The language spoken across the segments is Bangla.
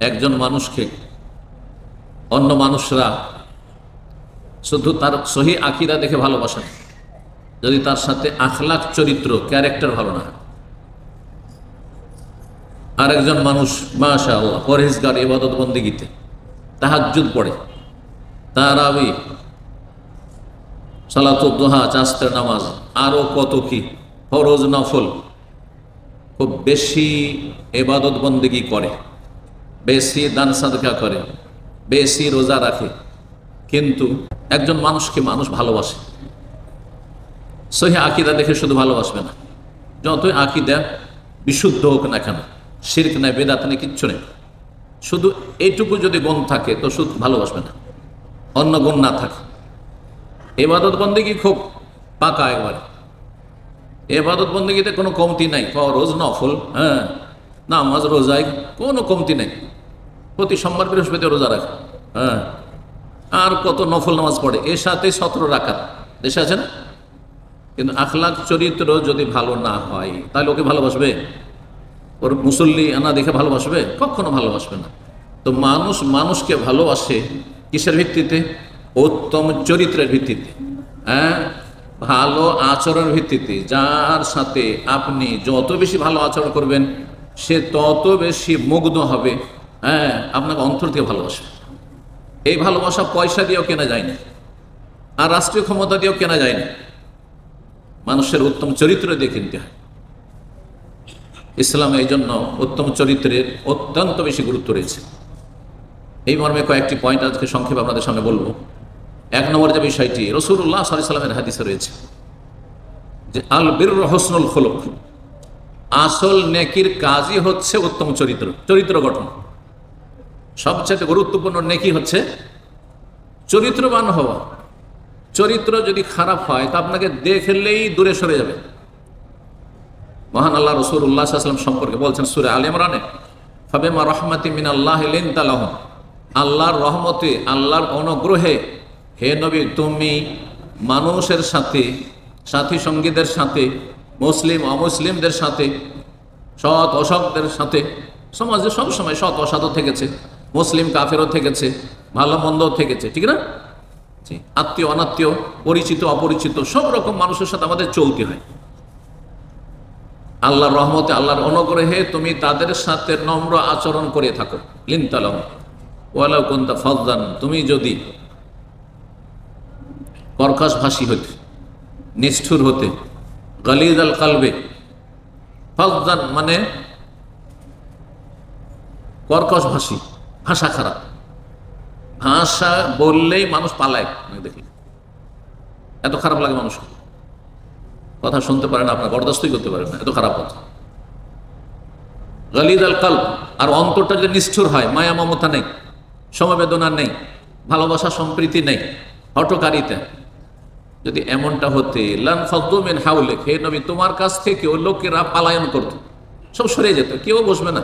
একজন মানুষকে অন্য মানুষরা শুধু তার সহি আকীদা দেখে ভালোবাসেন, যদি তার সাথে আখলাক, চরিত্র, ক্যারেক্টার ভালো না। আর একজন মানুষ মাশাআল্লাহ পরহেজগার, ইবাদত বন্দেগীতে তাহাজ্জুদ পড়ে, তারাবি, সালাতুদ দুহা, চাস্তের নামাজ, আরো কত কি ফরজ নফল, খুব বেশি ইবাদত বন্দেগী করে, বেশি দান সাদকা করে, বেশি রোজা রাখে, কিন্তু একজন মানুষকে মানুষ ভালোবাসে, সহি আকীদা দেখে শুধু ভালোবাসবে না, যতই আকীদা বিশুদ্ধ হোক না কেন, শিরক নাই, বেদাত নেই, কিচ্ছু নেই, শুধু এইটুকু যদি গুণ থাকে তো শুধু ভালোবাসবে না, অন্য গুণ না থাকে। ইবাদত বন্দেগী খুব পাকা একবারে, ইবাদত বন্দেগীতে কোনো কমতি নাই, ফরজ নফল, হ্যাঁ, নামাজ রোজায় কোনো কমতি নেই, প্রতি সোমবার বৃহস্পতি রোজা রাখে, হ্যাঁ, আর কত নফল নামাজ পড়ে, এর সাথে 17 রাকাত দেশে আছে না। কিন্তু আখলাক, চরিত্র যদি ভালো না হয় তাহলে ওকে ভালোবাসবে? ওর মুসল্লি আনা দেখে ভালোবাসবে? কখনো ভালোবাসবে না। তো মানুষ মানুষকে ভালোবাসে কিসের ভিত্তিতে? উত্তম চরিত্রের ভিত্তিতে, হ্যাঁ, ভালো আচরণের ভিত্তিতে। যার সাথে আপনি যত বেশি ভালো আচরণ করবেন সে তত বেশি মুগ্ধ হবে, হ্যাঁ, আপনাকে অন্তর থেকে ভালোবাসবে। এই ভালোবাসা পয়সা দিয়েও কেনা যায় না, আর রাষ্ট্রীয় ক্ষমতা দিয়েও কেনা যায় না, মানুষের উত্তম চরিত্র দিয়ে কিনতে হয়। ইসলামে এই জন্য উত্তম চরিত্রের অত্যন্ত বেশি গুরুত্ব রয়েছে। এই মর্মে কয়েকটি পয়েন্ট আজকে সংক্ষেপে আপনাদের সামনে বলবো। এক নম্বর যে বিষয়টি রাসূলুল্লাহ সাল্লাল্লাহু আলাইহি ওয়াসাল্লামের হাদিসে রয়েছে যে আল বিররু হুসনুল খুলুক, আসল নেকির কাজই হচ্ছে উত্তম চরিত্র, চরিত্র গঠন। সবচেয়ে গুরুত্বপূর্ণ নেকি হচ্ছে চরিত্রবান হওয়া। চরিত্র যদি খারাপ হয় তা আপনাকে দেখলেই দূরে সরে যাবে। মহান আল্লাহ রাসূলুল্লাহ সাল্লাল্লাহু আলাইহি ওয়াসাল্লাম সম্পর্কে বলছেন সূরা আলে ইমরানে, ফাবিমা রাহমাতিন মিনাল্লাহি লিনতা লাহুম, আল্লাহর রহমতে, আল্লাহর অনুগ্রহে হে নবী তুমি মানুষের সাথে, সাথী সঙ্গীদের সাথে, মুসলিম অমুসলিমদের সাথে, সৎ অসৎদের সাথে, সমাজে সবসময় সৎ অসৎও থেকেছে, মুসলিম কাফেরও থেকেছে, ভালো মন্দও থেকেছে, ঠিক না? আত্মীয় অনাত্মীয়, পরিচিত অপরিচিত, সব রকম মানুষের সাথে আমাদের চলতে হয়। আল্লাহর রহমতে, আল্লাহর অনুগ্রহে তুমি তাদের সাথে নম্র আচরণ করে থাকো। লিনতালাম ওয়ালাউ কুনতা ফাযযান, তুমি যদি কর্কশ ভাষী হতে, নিষ্ঠুর হতে, গালিজ আল কালবে, ফাযযান মানে কর্কশ ভাষী, ভাষা খারাপ, ভাষা বললেই মানুষ পালায়, দেখি এত খারাপ লাগে, মানুষ কথা শুনতে পারে না, আপনার বরদাস্তই করতে পারে না, এত খারাপ কথা। গালিজ আল কালব, আর অন্তরটা যদি নিষ্ঠুর হয়, মায়া মমতা নেই, সমবেদনা নেই, ভালোবাসা সম্প্রীতি নেই, হঠকারিতা, যদি এমনটা হতে লান ফাদ্দু মিন হাওলিক, হে নবী তোমার কাছ থেকে ওই লোকেরা পালায়ন করতো, সব সরে যেত, কেউ বসবে না,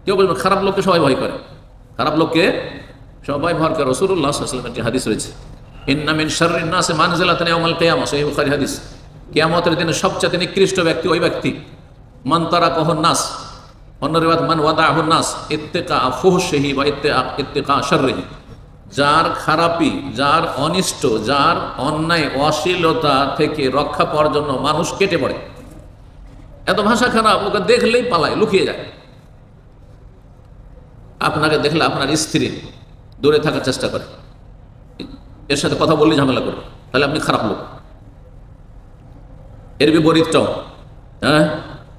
কেউ বলবে। খারাপ লোককে সবাই ভয় করে, খারাপ লোককে সবাই ভয় করে। রাসূলুল্লাহ সাল্লাল্লাহু আলাইহি ওয়াসাল্লামের যে হাদিস রয়েছে, ইন্না মিন শাররিন নাসি মানজিলাতান ইয়াউমাল কিয়ামা, সহিহ বুখারী হাদিস, কিয়ামতের দিনে সবচেয়ে নিকৃষ্ট ব্যক্তি ওই ব্যক্তি, মান তারাকাহুন নাস, অন্য রিওয়ায়াত মান ওয়াদাহুন নাস ইত্তিকা ফুহশিহি ওয়া ইত্তিকা শাররিহি, যার খারাপি, যার অনিষ্ট, যার অন্যায় অশ্লীলতা থেকে রক্ষা পাওয়ার জন্য মানুষ কেটে পড়ে। এত ভাষা খারাপ, ওকে দেখলেই পালায়, লুকিয়ে যায়। আপনাকে দেখলে আপনার স্ত্রী দূরে থাকার চেষ্টা করে, এর সাথে কথা বললে ঝামেলা করবে, তাহলে আপনি খারাপ লোক। এর বিপরীতটাও, হ্যাঁ,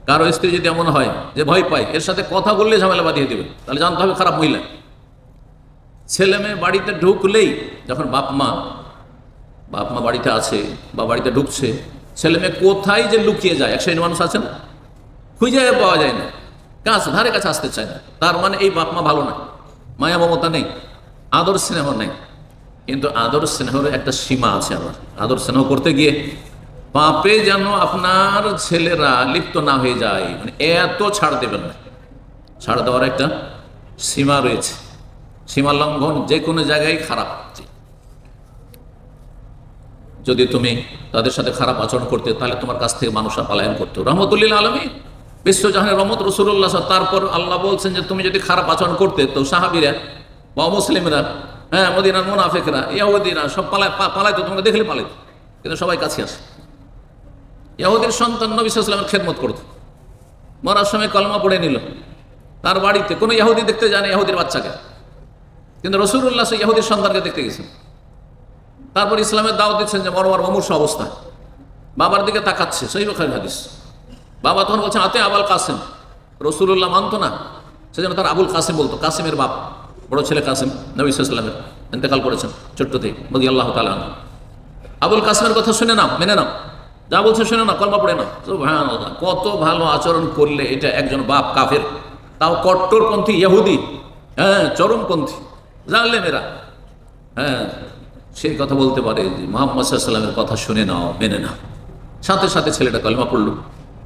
কারো স্ত্রী যদি এমন হয় যে ভয় পায়, এর সাথে কথা বললে ঝামেলা বাঁধিয়ে দেবে, তাহলে জানতে হবে খারাপ মহিলা। ছেলে মেয়ে বাড়িতে ঢুকলেই, যখন বাপ মা বাড়িতে আছে বা বাড়িতে ঢুকছে, ছেলে মেয়ে কোথায় যে লুকিয়ে যায়, এক শ্রেণীর মানুষ আছে না, খুঁজে পাওয়া যায় না, ধারে কাছে আসতে চায় না, তার মানে এই বাপ মা ভালো না, মায়া মমতা নেই, আদর স্নেহ নেই। কিন্তু আদর স্নেহের একটা সীমা আছে। আবার আদর স্নেহ করতে গিয়ে পাপে যেন আপনার ছেলেরা লিপ্ত না হয়ে যায়, মানে এত ছাড় দেবেন না, ছাড় দেওয়ার একটা সীমা রয়েছে। সীমা লঙ্ঘন যে কোনো জায়গায় খারাপ। যদি তুমি তাদের সাথে খারাপ আচরণ করতে, তাহলে তোমার কাছ থেকে মানুষরা পালায়ন করতো। রহমতুল্লিল আলামিন বিশ্বজাহানের রহমত রাসূলুল্লাহ। তারপর আল্লাহ বলছেন যে তুমি যদি খারাপ আচরণ করতে তো সাহাবীরা বা মুসলিমরা, হ্যাঁ, মদিনার মুনাফিকরা, ইহুদিরা সব পালাইতো, তোমরা দেখলে পালাইতো, কিন্তু সবাই কাছে আসে। ইহুদির সন্তান নবী সাল্লাল্লাহু আলাইহি ওয়াসাল্লামের খেদমত করতো, মরার সময় কলমা পড়ে নিল। তার বাড়িতে কোনো ইহুদি দেখতে যায় না ইহুদির বাচ্চাকে, কিন্তু রাসূলুল্লাহ সেই ইহুদির সন্তানকে দেখতে গেছেন। তারপর ইসলামের দাওয়াত দিচ্ছেন যে মরবার মুমূর্ষু অবস্থা, বাবার দিকে তাকাচ্ছে, সহিহ বুখারীর হাদিস। বাবা তখন বলছেন আতে আবুল কাসিম। রাসূলুল্লাহ মানতো না, সেজন্য তার আবুল কাসিম বলতো। কাসিমের বাপ, বড় ছেলে কাসিম নবী সাল্লাল্লাহু আলাইহি ওয়াসাল্লামের ইন্তেকাল করেছেন ছোট্ট থেকে, রাদিয়াল্লাহু তাআলা আনহু। আবুল কাসিমের কথা শুনে নাও, মেনে নাও, যা বলছে শুনে নাও, কলমা পড়ে নাও। সুবহানাল্লাহ, কত ভালো আচরণ করলে এটা একজন বাপ কাফের, তাও কট্টরপন্থী ইহুদি, হ্যাঁ, চরমপন্থী জালেমেরা, হ্যাঁ, সেই কথা বলতে পারে যে মুহাম্মদ সাল্লাল্লাহু আলাইহি ওয়াসাল্লামের কথা শুনে নাও, মেনে নাও। সাথে সাথে ছেলেটা কলমা পড়লো।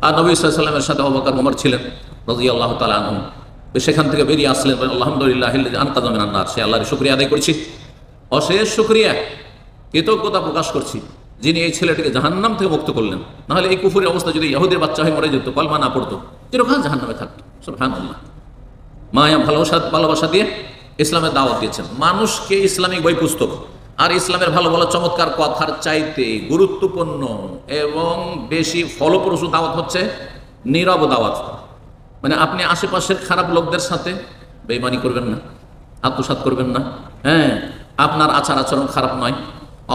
আর নবী সাল্লাল্লাহু আলাইহি ওয়াসাল্লামের সাথে আবু বকর ওমর ছিলেন রাদিয়াল্লাহু তাআলা আনহুম। সেখান থেকে বেরিয়ে আসলেন, আলহামদুলিল্লাহিল্লাযী আনকাযা মিনান নার। সে আল্লাহর শুকরিয়া আদায় করছি, অশেষ শুকরিয়া, কৃতজ্ঞতা প্রকাশ করছি, যিনি এই ছেলেটিকে জাহান্নাম থেকে মুক্ত করলেন। নাহলে এই কুফুরের অবস্থা যদি ইহুদির বাচ্চা হয়ে মরে যেত, কলমা না পড়তো, চিরকাল জাহান্নামে থাকতো। সুবহানাল্লাহ। মায়া ভালোবাসা দিয়ে ইসলামের দাওয়াত দিয়েছেন মানুষকে। ইসলামিক বই পুস্তক আর ইসলামের ভালো ভালো চমৎকার কথার চাইতে গুরুত্বপূর্ণ এবং বেশি ফলপ্রসূ দাওয়াত হচ্ছে নীরব দাওয়াত। মানে আপনি আশেপাশের খারাপ লোকদের সাথে বেঈমানি করবেন না, আত্মসাৎ করবেন না, হ্যাঁ, আপনার আচার আচরণ খারাপ নয়।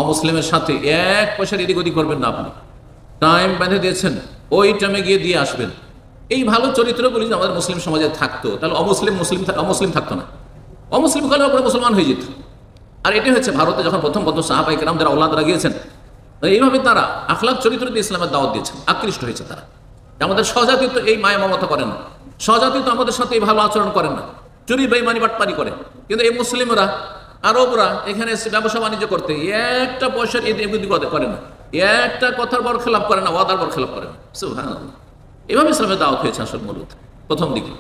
অমুসলিমের সাথে এক পয়সার এদিক ওদিক করবেন না। আপনি টাইম বেঁধে দিয়েছেন, ওই টাইমে গিয়ে দিয়ে আসবেন। এই ভালো চরিত্রগুলি যদি আমাদের মুসলিম সমাজে থাকতো, তাহলে অমুসলিম থাকতো না। অমুসলিম হলে ওপরে মুসলমান হয়ে যেত। আর এটাই হচ্ছে ভারতে যখন প্রথম সাহাবায়ে কেরাম যারা ওলাদরা গিয়েছেন, এইভাবে তারা আখলাক চরিত্র দিয়ে ইসলামের দাওয়াত দিয়েছেন, আকৃষ্ট হয়েছে তারা। আমাদের স্বজাতি তো এই মায়া মমতা করে না, স্বজাতি তো আমাদের সাথে এই ভালো আচরণ করে না, চুরি বেঈমানি বাটপারি করে। কিন্তু এই মুসলিমরা, আরবরা এখানে এসে ব্যবসা বাণিজ্য করতে একটা পয়সার এদিক করে না, একটা কথার বরখেলাপ করে না, ওয়াদার বরখেলাপ করে না। সুবহানাল্লাহ। এভাবে ইসলামের দাওয়াত হয়েছে আসল মূলত প্রথম দিকে।